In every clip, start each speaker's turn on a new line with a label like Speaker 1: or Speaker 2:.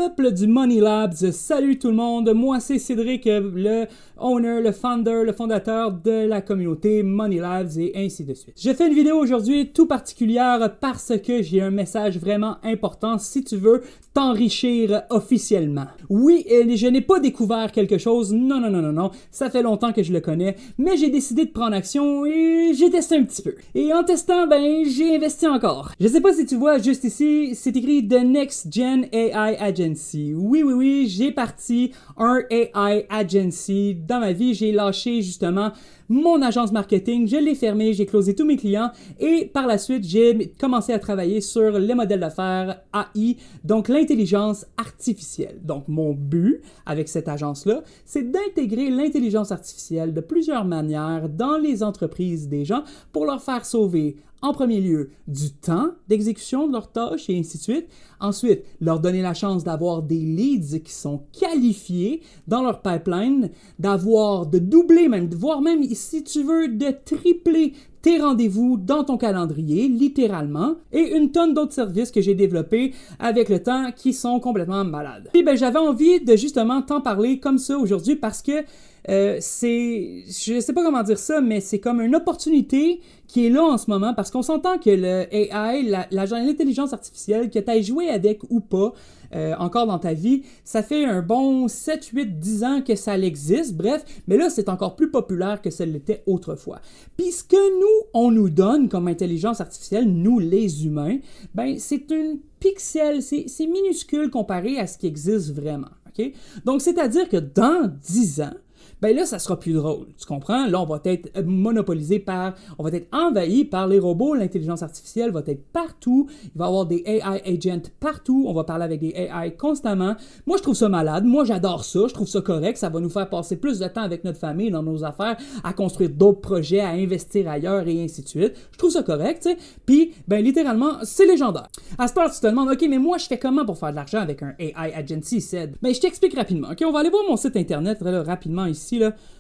Speaker 1: peuple du Money Labs, salut tout le monde, moi c'est Cédric, le owner, le founder, le fondateur de la communauté Money Labs et ainsi de suite. Je fais une vidéo aujourd'hui tout particulière parce que j'ai un message vraiment important si tu veux t'enrichir officiellement. Oui, je n'ai pas découvert quelque chose, non, ça fait longtemps que je le connais, mais j'ai décidé de prendre action et j'ai testé un petit peu. Et en testant, j'ai investi encore. Je sais pas si tu vois juste ici, c'est écrit The Next Gen AI Agency. Oui, j'ai parti un AI Agency dans ma vie, j'ai lâché justement mon agence marketing, je l'ai fermée, j'ai closé tous mes clients et par la suite, j'ai commencé à travailler sur les modèles d'affaires AI, donc l'intelligence artificielle. Donc mon but avec cette agence-là, c'est d'intégrer l'intelligence artificielle de plusieurs manières dans les entreprises des gens pour leur faire sauver en premier lieu, du temps d'exécution de leurs tâches et ainsi de suite. Ensuite, leur donner la chance d'avoir des leads qui sont qualifiés dans leur pipeline, de doubler même, voire même, si tu veux, de tripler tes rendez-vous dans ton calendrier, littéralement, et une tonne d'autres services que j'ai développés avec le temps qui sont complètement malades. Puis j'avais envie de justement t'en parler comme ça aujourd'hui parce que je sais pas comment dire ça, mais c'est comme une opportunité qui est là en ce moment parce qu'on s'entend que le AI, l'intelligence artificielle, que tu aies joué avec ou pas encore dans ta vie, ça fait un bon 7, 8, 10 ans que ça existe, bref, mais là c'est encore plus populaire que ça l'était autrefois. Puis ce que on nous donne comme intelligence artificielle, nous les humains, c'est une pixel, c'est minuscule comparé à ce qui existe vraiment. Okay? Donc c'est-à-dire que dans 10 ans, là, ça sera plus drôle, tu comprends? Là, on va être on va être envahi par les robots, l'intelligence artificielle va être partout, il va y avoir des AI agents partout, on va parler avec des AI constamment. Moi, je trouve ça malade, moi, j'adore ça, je trouve ça correct, ça va nous faire passer plus de temps avec notre famille, dans nos affaires, à construire d'autres projets, à investir ailleurs et ainsi de suite. Je trouve ça correct, tu sais. Puis, littéralement, c'est légendaire. À ce temps, tu te demandes, OK, mais moi, je fais comment pour faire de l'argent avec un AI agency, Ced? Je t'explique rapidement, OK? On va aller voir mon site internet, là, rapidement ici.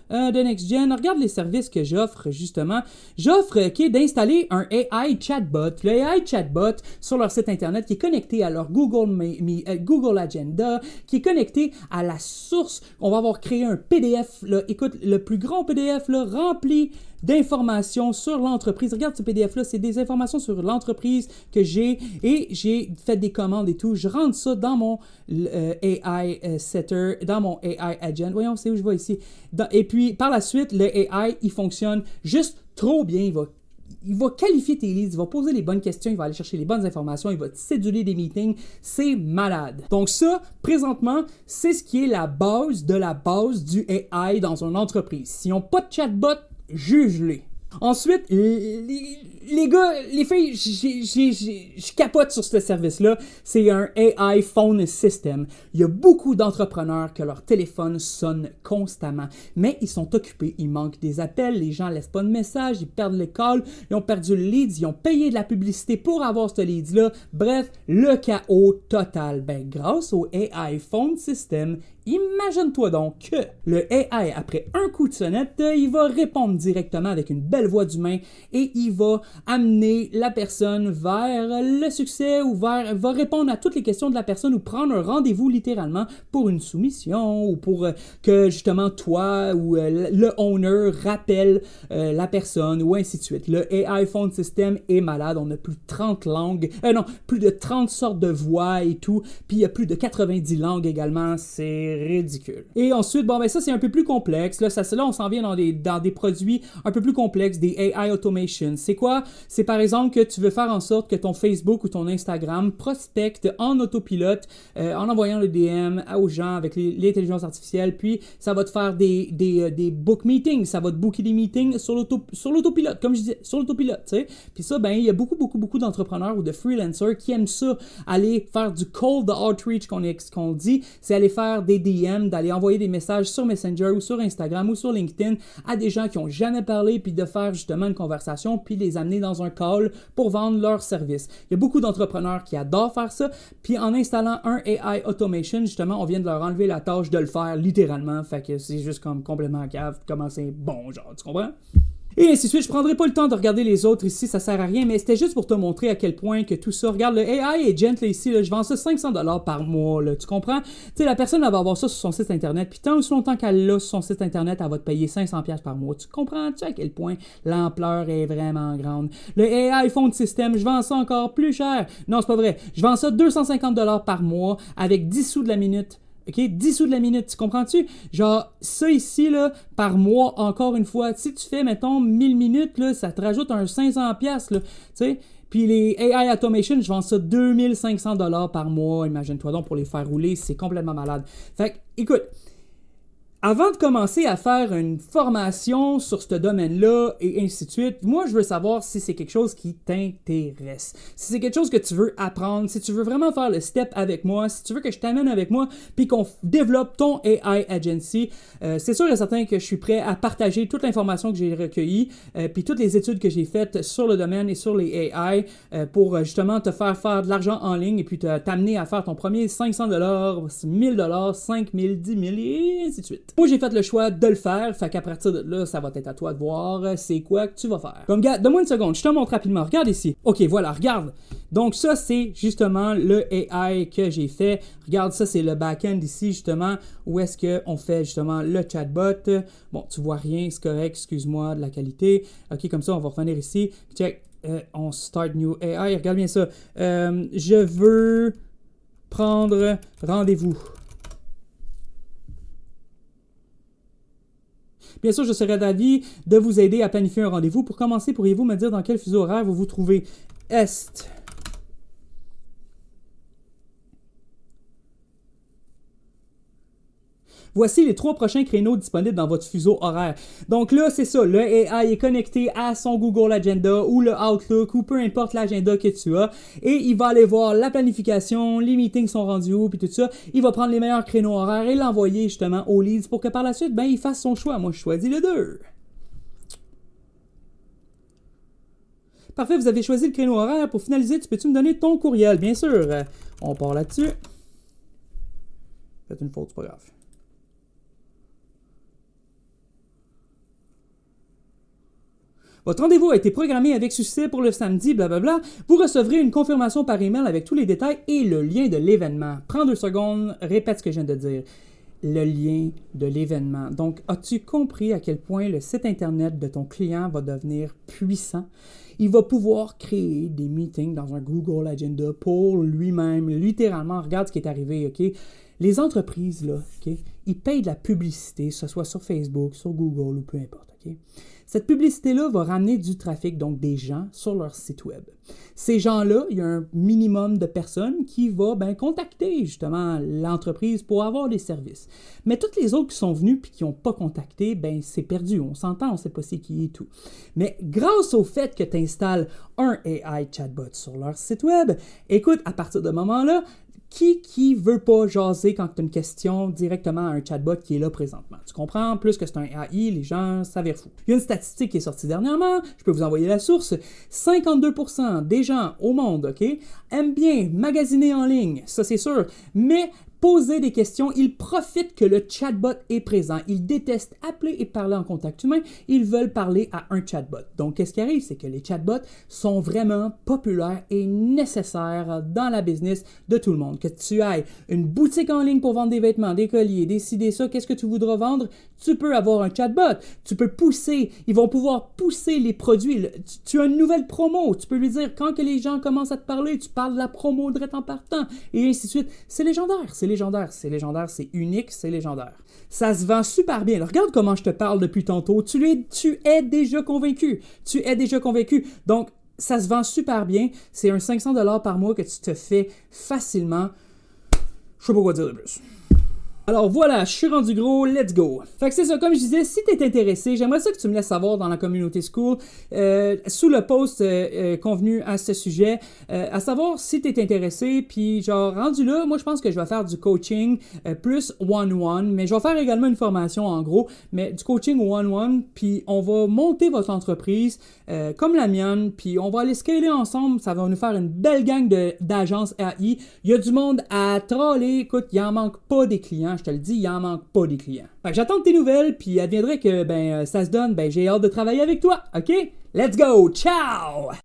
Speaker 1: The Next Gen, regarde les services que j'offre justement. J'offre d'installer un AI chatbot. Le AI chatbot sur leur site internet qui est connecté à leur Google Agenda, qui est connecté à la source. On va avoir créé un PDF, là, écoute, le plus grand PDF là, rempli d'informations sur l'entreprise. Regarde ce PDF-là, c'est des informations sur l'entreprise que j'ai et j'ai fait des commandes et tout. Je rentre ça dans mon AI Setter, dans mon AI Agent. Voyons, c'est où je vais ici. Et puis, par la suite, le AI, il fonctionne juste trop bien. Il va qualifier tes leads, il va poser les bonnes questions, il va aller chercher les bonnes informations, il va te céduler des meetings. C'est malade. Donc ça, présentement, c'est ce qui est la base de la base du AI dans une entreprise. S'ils n'ont pas de chatbot, juge-les. Ensuite, les gars, les filles, je capote sur ce service-là. C'est un AI Phone System. Il y a beaucoup d'entrepreneurs que leur téléphone sonne constamment, mais ils sont occupés, il manque des appels, les gens laissent pas de messages, ils perdent les calls, ils ont perdu le lead, ils ont payé de la publicité pour avoir ce lead-là. Bref, le chaos total. Grâce au AI Phone System, imagine-toi donc que le AI, après un coup de sonnette, il va répondre directement avec une belle voix d'humain et il va amener la personne vers le succès ou va répondre à toutes les questions de la personne ou prendre un rendez-vous littéralement pour une soumission ou pour que justement toi ou le owner rappelle la personne ou ainsi de suite. Le AI Phone System est malade, on a plus de 30 langues, plus de 30 sortes de voix et tout, puis il y a plus de 90 langues également, c'est ridicule. Et ensuite, ça c'est un peu plus complexe. Là, on s'en vient dans des produits un peu plus complexes, des AI automation. C'est quoi? C'est par exemple que tu veux faire en sorte que ton Facebook ou ton Instagram prospecte en autopilote, en envoyant le DM aux gens avec l'intelligence artificielle, puis ça va te faire des book meetings, ça va te booker des meetings sur l'autopilote, comme je disais, sur l'autopilote, tu sais. Puis ça, il y a beaucoup d'entrepreneurs ou de freelancers qui aiment ça, aller faire du cold outreach qu'on dit, c'est aller faire des DM, d'aller envoyer des messages sur Messenger ou sur Instagram ou sur LinkedIn à des gens qui n'ont jamais parlé, puis de faire justement une conversation, puis les amener dans un call pour vendre leur service. Il y a beaucoup d'entrepreneurs qui adorent faire ça, puis en installant un AI Automation, justement, on vient de leur enlever la tâche de le faire littéralement, fait que c'est juste comme complètement cave, comment c'est bon, genre, tu comprends? Et ainsi de suite. Je prendrai pas le temps de regarder les autres ici, ça sert à rien, mais c'était juste pour te montrer à quel point que tout ça, regarde, le AI Agent, là, ici, là, je vends ça 500$ par mois, là, tu comprends? Tu sais, la personne, elle va avoir ça sur son site internet, puis tant aussi longtemps qu'elle l'a sur son site internet, elle va te payer 500$ par mois. Tu comprends-tu à quel point l'ampleur est vraiment grande? Le AI Phone System, je vends ça encore plus cher. Non, c'est pas vrai. Je vends ça 250$ par mois avec 10 sous de la minute. OK? 10 sous de la minute, tu comprends-tu? Genre, ça ici, là, par mois, encore une fois, si tu fais, mettons, 1000 minutes, là, ça te rajoute un 500$, là, tu sais? Puis les AI Automation, je vends ça 2500$ par mois, imagine-toi donc, pour les faire rouler, c'est complètement malade. Fait que, écoute, avant de commencer à faire une formation sur ce domaine-là et ainsi de suite, moi, je veux savoir si c'est quelque chose qui t'intéresse. Si c'est quelque chose que tu veux apprendre, si tu veux vraiment faire le step avec moi, si tu veux que je t'amène avec moi puis qu'on développe ton AI Agency, c'est sûr et certain que je suis prêt à partager toute l'information que j'ai recueillie puis toutes les études que j'ai faites sur le domaine et sur les AI pour justement te faire de l'argent en ligne et puis t'amener à faire ton premier 500$, 1000$, 5000$, 10 000 et ainsi de suite. Moi, j'ai fait le choix de le faire, fait qu'à partir de là, ça va être à toi de voir c'est quoi que tu vas faire. Comme gars, donne-moi une seconde, je te montre rapidement. Regarde ici. OK, voilà, regarde. Donc ça, c'est justement le AI que j'ai fait. Regarde, ça, c'est le back-end ici, justement, où est-ce qu'on fait justement le chatbot. Bon, tu vois rien, c'est correct, excuse-moi de la qualité. OK, comme ça, on va revenir ici. Check, on start new AI. Regarde bien ça. Je veux prendre rendez-vous. Bien sûr, je serais d'avis de vous aider à planifier un rendez-vous. Pour commencer, pourriez-vous me dire dans quel fuseau horaire vous vous trouvez? Est. Voici les 3 prochains créneaux disponibles dans votre fuseau horaire. Donc là, c'est ça, le AI est connecté à son Google Agenda ou le Outlook ou peu importe l'agenda que tu as et il va aller voir la planification, les meetings sont rendus où, puis tout ça. Il va prendre les meilleurs créneaux horaires et l'envoyer justement aux leads pour que par la suite, ben, il fasse son choix. Moi, je choisis le 2. Parfait, vous avez choisi le créneau horaire. Pour finaliser, tu peux-tu me donner ton courriel? Bien sûr. On part là-dessus. Faites une faute, c'est pas grave. Votre rendez-vous a été programmé avec succès pour le samedi, blablabla. Vous recevrez une confirmation par email avec tous les détails et le lien de l'événement. Prends 2 secondes, répète ce que je viens de dire. Le lien de l'événement. Donc, as-tu compris à quel point le site Internet de ton client va devenir puissant? Il va pouvoir créer des meetings dans un Google Agenda pour lui-même. Littéralement, regarde ce qui est arrivé, OK? Les entreprises, là, OK? Ils payent de la publicité, que ce soit sur Facebook, sur Google ou peu importe, OK? Cette publicité-là va ramener du trafic, donc des gens, sur leur site web. Ces gens-là, il y a un minimum de personnes qui vont contacter justement l'entreprise pour avoir des services. Mais toutes les autres qui sont venues et qui n'ont pas contacté, c'est perdu. On s'entend, on ne sait pas c'est qui et tout. Mais grâce au fait que tu installes un AI chatbot sur leur site web, écoute, à partir de ce moment-là, qui veut pas jaser quand tu as une question directement à un chatbot qui est là présentement? Tu comprends? Plus que c'est un AI, les gens s'avèrent fous. Il y a une statistique qui est sortie dernièrement, je peux vous envoyer la source. 52% des gens au monde, OK, aiment bien magasiner en ligne, ça c'est sûr, mais poser des questions, ils profitent que le chatbot est présent. Ils détestent appeler et parler en contact humain. Ils veulent parler à un chatbot. Donc, qu'est-ce qui arrive? C'est que les chatbots sont vraiment populaires et nécessaires dans la business de tout le monde. Que tu ailles une boutique en ligne pour vendre des vêtements, des colliers, décider ça, qu'est-ce que tu voudras vendre? Tu peux avoir un chatbot. Tu peux pousser. Ils vont pouvoir pousser les produits. Tu as une nouvelle promo. Tu peux lui dire, quand que les gens commencent à te parler, tu parles de la promo direct en partant. Et ainsi de suite. C'est légendaire. C'est légendaire, c'est unique, c'est légendaire. Ça se vend super bien. Alors, regarde comment je te parle depuis tantôt. Tu es déjà convaincu. Donc, ça se vend super bien. C'est un 500$ par mois que tu te fais facilement. Je sais pas quoi dire de plus. Alors voilà, je suis rendu gros, let's go. Fait que c'est ça, comme je disais, si t'es intéressé, j'aimerais ça que tu me laisses savoir dans la communauté school, sous le post convenu à ce sujet, à savoir si t'es intéressé, puis genre rendu là, moi je pense que je vais faire du coaching plus one-one, mais je vais faire également une formation en gros, mais du coaching one-one, puis on va monter votre entreprise comme la mienne, puis on va aller scaler ensemble, ça va nous faire une belle gang d'agences AI. Il y a du monde à troller, écoute, il en manque pas des clients. clients, je te le dis, il en manque pas des clients. Fait que j'attends tes nouvelles, puis adviendrait que, ça se donne, j'ai hâte de travailler avec toi, ok? Let's go, ciao!